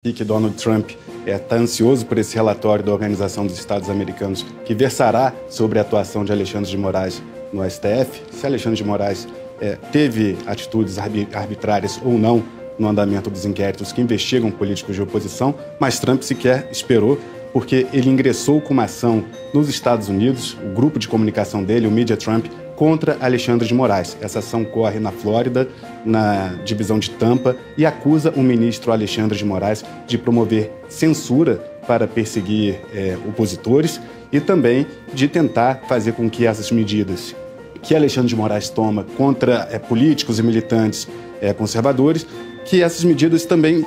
E que Donald Trump está ansioso por esse relatório da Organização dos Estados Americanos, que versará sobre a atuação de Alexandre de Moraes no STF, se Alexandre de Moraes teve atitudes arbitrárias ou não no andamento dos inquéritos que investigam políticos de oposição, mas Trump sequer esperou, porque ele ingressou com uma ação nos Estados Unidos, o grupo de comunicação dele, o Media Trump, contra Alexandre de Moraes. Essa ação corre na Flórida, na divisão de Tampa, e acusa o ministro Alexandre de Moraes de promover censura para perseguir opositores e também de tentar fazer com que essas medidas que Alexandre de Moraes toma contra políticos e militantes conservadores, que essas medidas também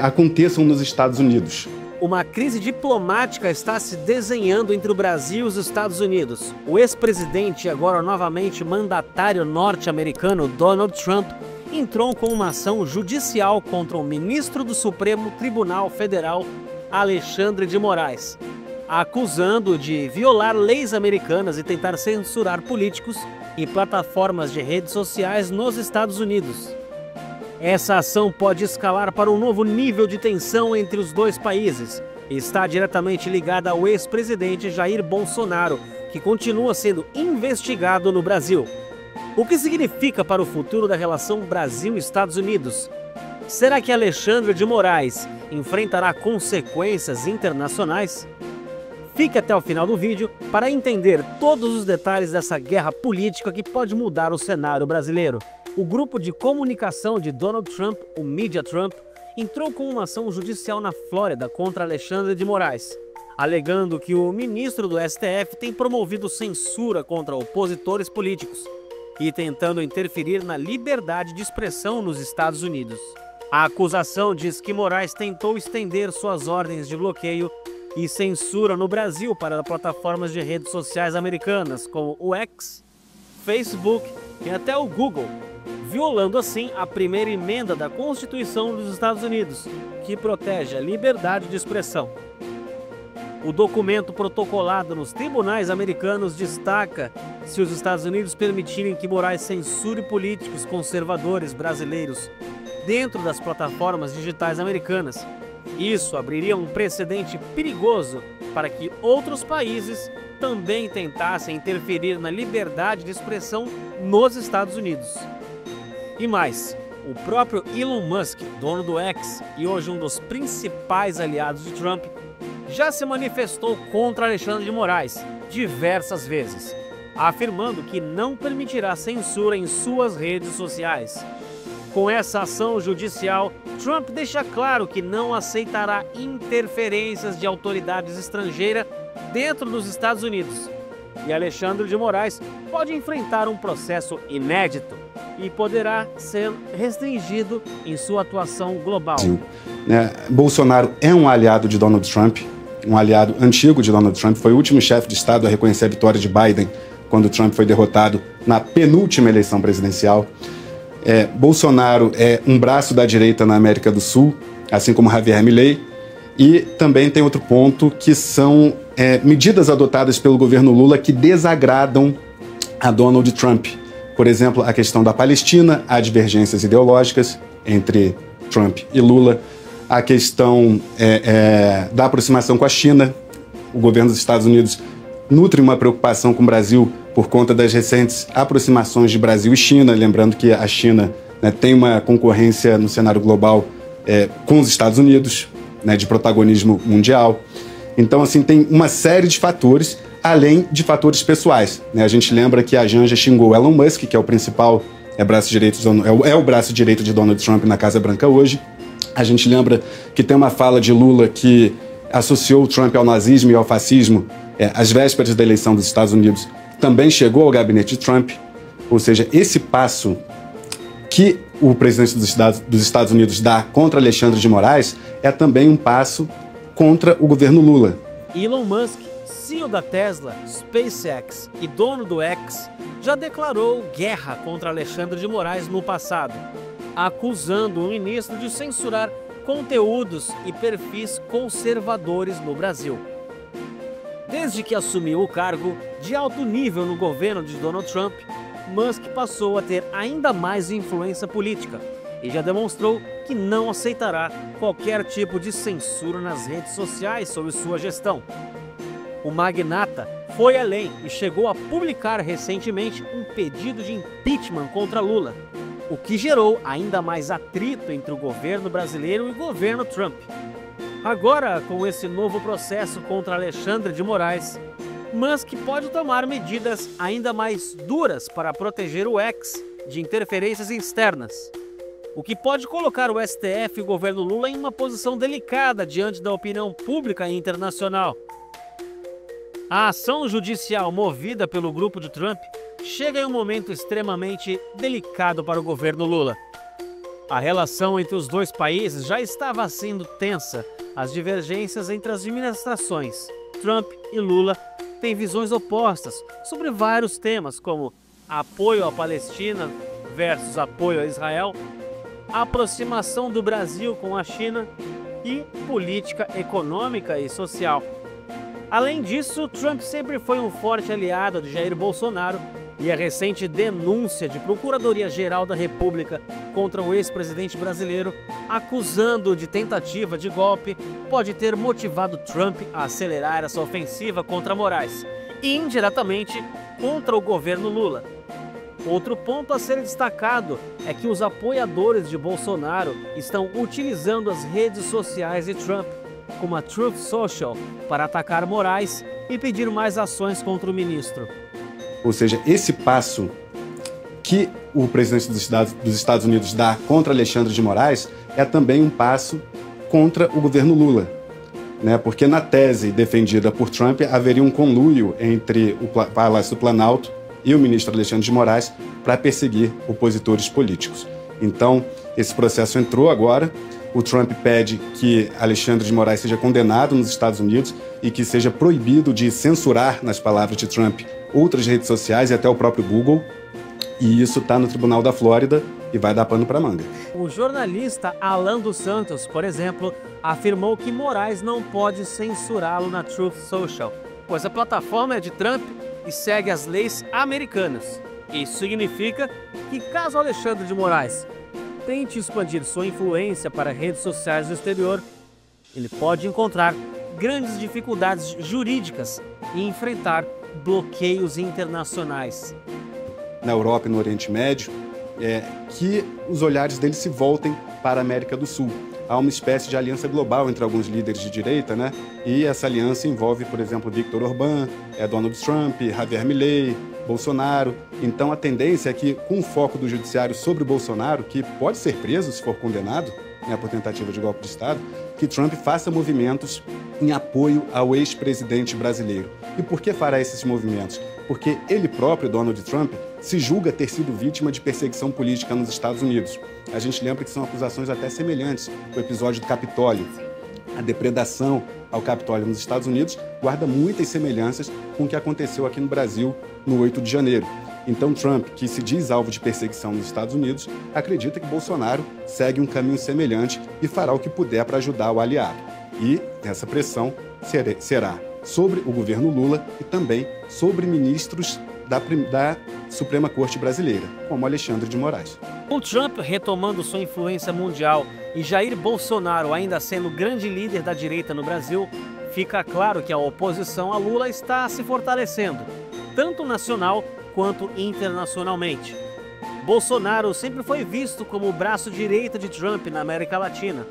aconteçam nos Estados Unidos. Uma crise diplomática está se desenhando entre o Brasil e os Estados Unidos. O ex-presidente e agora novamente mandatário norte-americano Donald Trump entrou com uma ação judicial contra o ministro do Supremo Tribunal Federal, Alexandre de Moraes, acusando-o de violar leis americanas e tentar censurar políticos e plataformas de redes sociais nos Estados Unidos. Essa ação pode escalar para um novo nível de tensão entre os dois países e está diretamente ligada ao ex-presidente Jair Bolsonaro, que continua sendo investigado no Brasil. O que significa para o futuro da relação Brasil-Estados Unidos? Será que Alexandre de Moraes enfrentará consequências internacionais? Fique até o final do vídeo para entender todos os detalhes dessa guerra política que pode mudar o cenário brasileiro. O grupo de comunicação de Donald Trump, o Media Trump, entrou com uma ação judicial na Flórida contra Alexandre de Moraes, alegando que o ministro do STF tem promovido censura contra opositores políticos e tentando interferir na liberdade de expressão nos Estados Unidos. A acusação diz que Moraes tentou estender suas ordens de bloqueio e censura no Brasil para plataformas de redes sociais americanas como o X, Facebook e até o Google, violando assim a primeira emenda da Constituição dos Estados Unidos, que protege a liberdade de expressão. O documento protocolado nos tribunais americanos destaca se os Estados Unidos permitirem que Moraes censure políticos conservadores brasileiros dentro das plataformas digitais americanas. Isso abriria um precedente perigoso para que outros países também tentassem interferir na liberdade de expressão nos Estados Unidos. E mais, o próprio Elon Musk, dono do X e hoje um dos principais aliados de Trump, já se manifestou contra Alexandre de Moraes diversas vezes, afirmando que não permitirá censura em suas redes sociais. Com essa ação judicial, Trump deixa claro que não aceitará interferências de autoridades estrangeiras dentro dos Estados Unidos. E Alexandre de Moraes pode enfrentar um processo inédito e poderá ser restringido em sua atuação global. Bolsonaro é um aliado de Donald Trump, um aliado antigo de Donald Trump, foi o último chefe de Estado a reconhecer a vitória de Biden quando Trump foi derrotado na penúltima eleição presidencial. Bolsonaro é um braço da direita na América do Sul, assim como Javier Milei, e também tem outro ponto que são medidas adotadas pelo governo Lula que desagradam a Donald Trump. Por exemplo, a questão da Palestina, há divergências ideológicas entre Trump e Lula, a questão da aproximação com a China. O governo dos Estados Unidos nutre uma preocupação com o Brasil por conta das recentes aproximações de Brasil e China, lembrando que a China tem uma concorrência no cenário global com os Estados Unidos, de protagonismo mundial. Então, assim, tem uma série de fatores, além de fatores pessoais. A gente lembra que a Janja xingou Elon Musk, que é o principal braço direito, o braço direito de Donald Trump na Casa Branca hoje. A gente lembra que tem uma fala de Lula que associou o Trump ao nazismo e ao fascismo às vésperas da eleição dos Estados Unidos, também chegou ao gabinete de Trump. Ou seja, esse passo que o presidente dos Estados Unidos dá contra Alexandre de Moraes é também um passo contra o governo Lula. Elon Musk, CEO da Tesla, SpaceX e dono do X, já declarou guerra contra Alexandre de Moraes no passado, acusando o ministro de censurar conteúdos e perfis conservadores no Brasil. Desde que assumiu o cargo de alto nível no governo de Donald Trump, Musk passou a ter ainda mais influência política e já demonstrou que não aceitará qualquer tipo de censura nas redes sociais sob sua gestão. O magnata foi além e chegou a publicar recentemente um pedido de impeachment contra Lula, o que gerou ainda mais atrito entre o governo brasileiro e o governo Trump. Agora, com esse novo processo contra Alexandre de Moraes, Musk pode tomar medidas ainda mais duras para proteger o X de interferências externas, o que pode colocar o STF e o governo Lula em uma posição delicada diante da opinião pública internacional. A ação judicial movida pelo grupo de Trump chega em um momento extremamente delicado para o governo Lula. A relação entre os dois países já estava sendo tensa. As divergências entre as administrações Trump e Lula têm visões opostas sobre vários temas, como apoio à Palestina versus apoio a Israel, aproximação do Brasil com a China e política econômica e social. Além disso, Trump sempre foi um forte aliado de Jair Bolsonaro e a recente denúncia de Procuradoria-Geral da República contra o ex-presidente brasileiro, acusando-o de tentativa de golpe, pode ter motivado Trump a acelerar essa ofensiva contra Moraes e, indiretamente, contra o governo Lula. Outro ponto a ser destacado é que os apoiadores de Bolsonaro estão utilizando as redes sociais de Trump, como a Truth Social, para atacar Moraes e pedir mais ações contra o ministro. Ou seja, esse passo que o presidente dos Estados Unidos dá contra Alexandre de Moraes é também um passo contra o governo Lula, né? Porque na tese defendida por Trump haveria um conluio entre o Palácio do Planalto e o ministro Alexandre de Moraes para perseguir opositores políticos. Então, esse processo entrou agora. O Trump pede que Alexandre de Moraes seja condenado nos Estados Unidos e que seja proibido de censurar, nas palavras de Trump, outras redes sociais e até o próprio Google. E isso está no Tribunal da Flórida e vai dar pano para manga. O jornalista Alan dos Santos, por exemplo, afirmou que Moraes não pode censurá-lo na Truth Social, pois a plataforma é de Trump e segue as leis americanas. Isso significa que, caso Alexandre de Moraes tente expandir sua influência para redes sociais do exterior, ele pode encontrar grandes dificuldades jurídicas e enfrentar bloqueios internacionais. Na Europa e no Oriente Médio, que os olhares deles se voltem para a América do Sul. Há uma espécie de aliança global entre alguns líderes de direita, né? E essa aliança envolve, por exemplo, Viktor Orbán, Donald Trump, Javier Milei, Bolsonaro. Então a tendência é que, com o foco do judiciário sobre o Bolsonaro, que pode ser preso se for condenado, né, por tentativa de golpe de Estado, que Trump faça movimentos em apoio ao ex-presidente brasileiro. E por que fará esses movimentos? Porque ele próprio, Donald Trump, se julga ter sido vítima de perseguição política nos Estados Unidos. A gente lembra que são acusações até semelhantes ao episódio do Capitólio. A depredação ao Capitólio nos Estados Unidos guarda muitas semelhanças com o que aconteceu aqui no Brasil no 8 de janeiro. Então Trump, que se diz alvo de perseguição nos Estados Unidos, acredita que Bolsonaro segue um caminho semelhante e fará o que puder para ajudar o aliado. E essa pressão será sobre o governo Lula e também sobre ministros da Suprema Corte Brasileira, como Alexandre de Moraes. Com Trump retomando sua influência mundial e Jair Bolsonaro ainda sendo grande líder da direita no Brasil, fica claro que a oposição a Lula está se fortalecendo, tanto nacional quanto internacionalmente. Bolsonaro sempre foi visto como o braço direito de Trump na América Latina.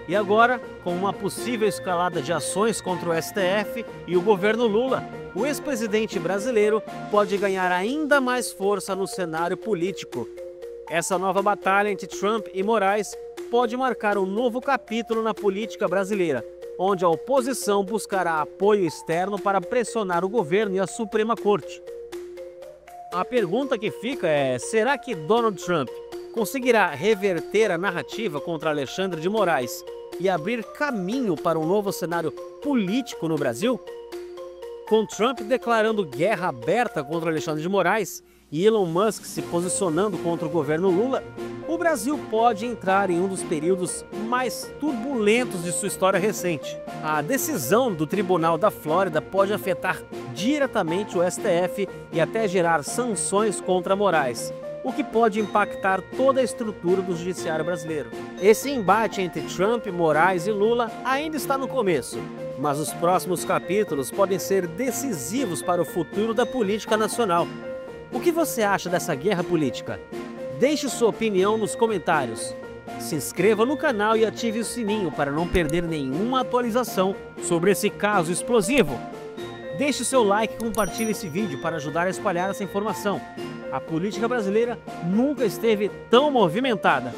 E agora, com uma possível escalada de ações contra o STF e o governo Lula, o ex-presidente brasileiro pode ganhar ainda mais força no cenário político. Essa nova batalha entre Trump e Moraes pode marcar um novo capítulo na política brasileira, onde a oposição buscará apoio externo para pressionar o governo e a Suprema Corte. A pergunta que fica é: será que Donald Trump conseguirá reverter a narrativa contra Alexandre de Moraes e abrir caminho para um novo cenário político no Brasil? Com Trump declarando guerra aberta contra Alexandre de Moraes e Elon Musk se posicionando contra o governo Lula, o Brasil pode entrar em um dos períodos mais turbulentos de sua história recente. A decisão do Tribunal da Flórida pode afetar diretamente o STF e até gerar sanções contra Moraes. o que pode impactar toda a estrutura do judiciário brasileiro. Esse embate entre Trump, Moraes e Lula ainda está no começo, mas os próximos capítulos podem ser decisivos para o futuro da política nacional. O que você acha dessa guerra política? Deixe sua opinião nos comentários. Se inscreva no canal e ative o sininho para não perder nenhuma atualização sobre esse caso explosivo. Deixe o seu like e compartilhe esse vídeo para ajudar a espalhar essa informação. A política brasileira nunca esteve tão movimentada.